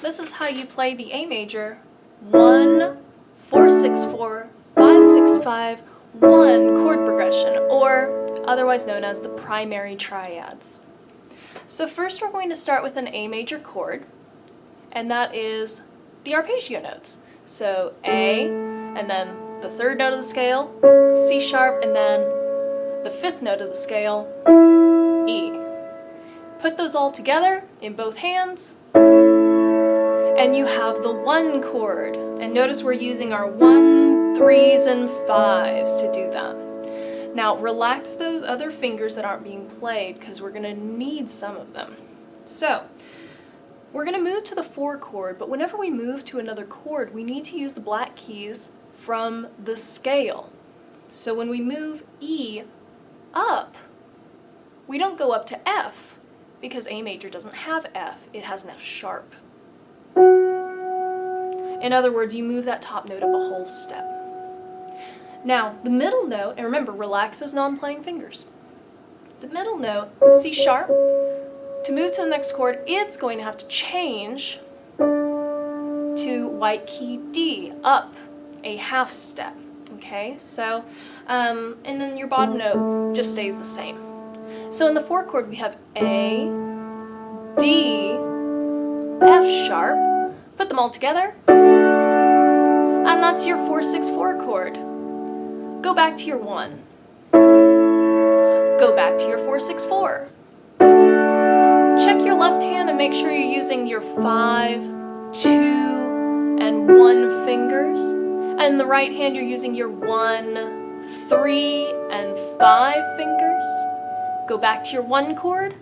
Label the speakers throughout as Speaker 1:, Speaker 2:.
Speaker 1: this is how you play the A major 1, 4, 6, 4, 5, 6, 5, 1 chord progression, or otherwise known as the primary triads. So first we're going to start with an A major chord, and that is the arpeggio notes. So A, and then the third note of the scale, C sharp, and then the fifth note of the scale, E. Put those all together in both hands, and you have the 1 chord. And notice we're using our 1, 3s, and 5s to do that. Now relax those other fingers that aren't being played because we're going to need some of them. So we're going to move to the 4 chord, but whenever we move to another chord, we need to use the black keys from the scale. So when we move E up, we don't go up to F because A major doesn't have F, it has an F sharp. In other words, you move that top note up a whole step. Now, the middle note, and remember, relax those non-playing fingers. The middle note, C sharp, to move to the next chord, it's going to have to change to white key D, up a half step. Okay, so, and then your bottom note just stays the same. So in the 4 chord, we have A, D, F sharp, put them all together, and that's your 4, 6, 4 chord. Go back to your 1. Go back to your 4, 6, 4. Check your left hand and make sure you're using your 5, 2, and 1 fingers. And the right hand you're using your 1, 3, and 5 fingers. Go back to your 1 chord.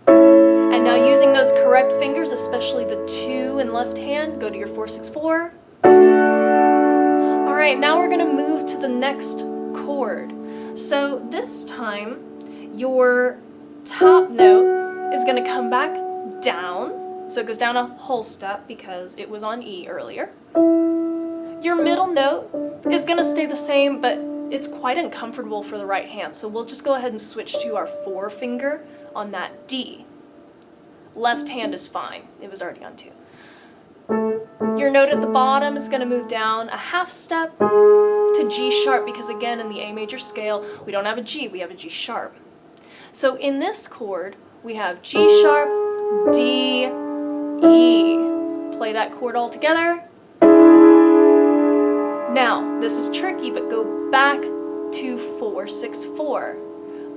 Speaker 1: And now using those correct fingers, especially the 2 in left hand, go to your 4, 6, 4. Alright, now we're going to move to the next chord. So this time, your top note is going to come back down. So it goes down a whole step because it was on E earlier. Your middle note is going to stay the same, but it's quite uncomfortable for the right hand. So we'll just go ahead and switch to our 4 finger on that D. Left hand is fine. It was already on 2. Your note at the bottom is going to move down a half step to G sharp because again in the A major scale we don't have a G, we have a G sharp. So in this chord we have G sharp, D, E. Play that chord all together. Now this is tricky, but go back to 4, 6, 4.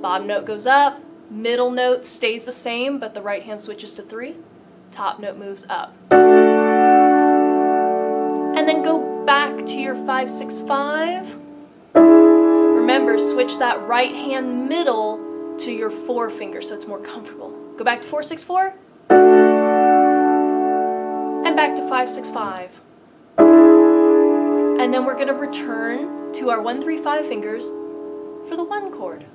Speaker 1: Bottom note goes up, middle note stays the same but the right hand switches to 3. Top note moves up. And then go back to your 5, 6, 5. Remember, switch that right hand middle to your 4 finger so it's more comfortable. Go back to 4, 6, 4. And back to 5, 6, 5. And then we're going to return to our 1, 3, 5 fingers for the 1 chord.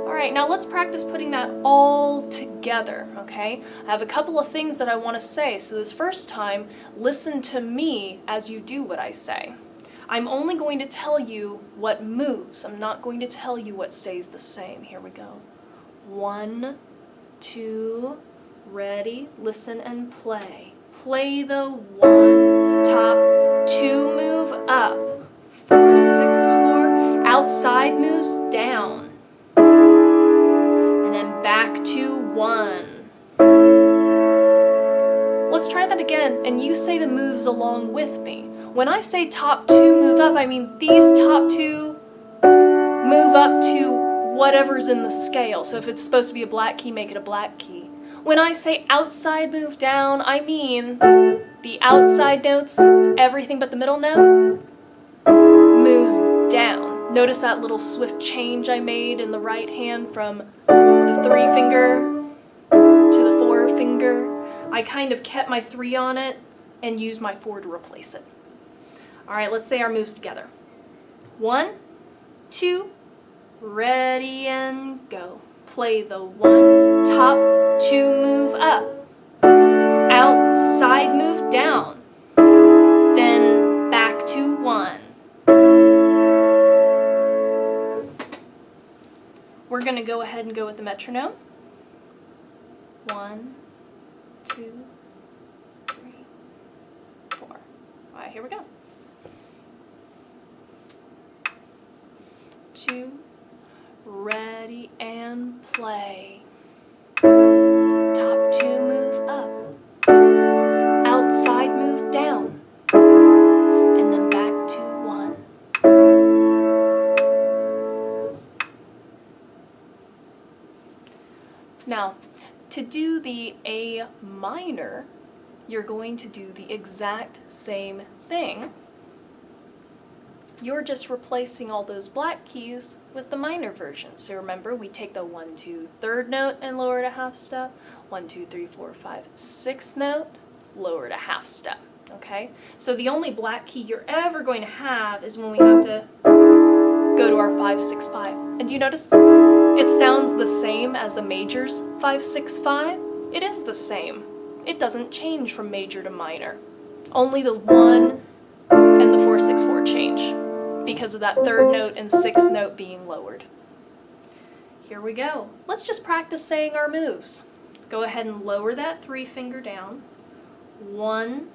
Speaker 1: Alright, now let's practice putting that all together, okay? I have a couple of things that I want to say, so this first time, listen to me as you do what I say. I'm only going to tell you what moves. I'm not going to tell you what stays the same. Here we go. 1, 2, ready, listen and play. Play the 1, top, 2 move up, 4, 6, 4, outside moves down. Then back to 1. Let's try that again, and you say the moves along with me. When I say top 2 move up, I mean these top 2 move up to whatever's in the scale. So if it's supposed to be a black key, make it a black key. When I say outside move down, I mean the outside notes, everything but the middle note, moves down. Notice that little swift change I made in the right hand from the 3 finger to the 4 finger. I kind of kept my 3 on it and used my 4 to replace it. Alright, let's say our moves together. 1, 2, ready and go. Play the 1, top, 2 move up, outside move down, then back to 1. We're going to go ahead and go with the metronome. 1, 2, 2, 3, 4. All right, here we go. 2, ready and play. Top 2 move up, outside move down, and then back to 1. Now, to do the A minor, you're going to do the exact same thing. You're just replacing all those black keys with the minor version. So remember, we take the 1, 2, 3rd note and lower it a half step. 1, 2, 3, 4, 5, 6th note, lower it a half step. Okay? So the only black key you're ever going to have is when we have to go to our 5, 6, 5. And you notice it sounds the same as the major's 5, 6, 5. It is the same. It doesn't change from major to minor. Only the 1 and the 4, 6, 4 change because of that 3rd note and 6th note being lowered. Here we go. Let's just practice saying our moves. Go ahead and lower that 3 finger down. 1,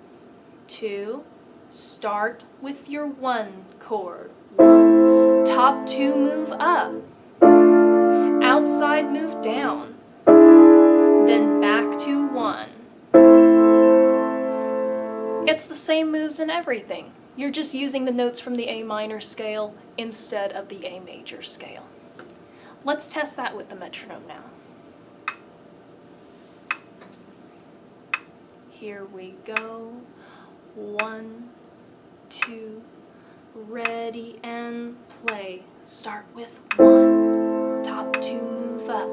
Speaker 1: 2, start with your 1 chord. 1, top 2 move up, outside move down, then back to 1. It's the same moves in everything. You're just using the notes from the A minor scale instead of the A major scale. Let's test that with the metronome now. Here we go. 1, 2, ready and play. Start with 1, top 2 move up,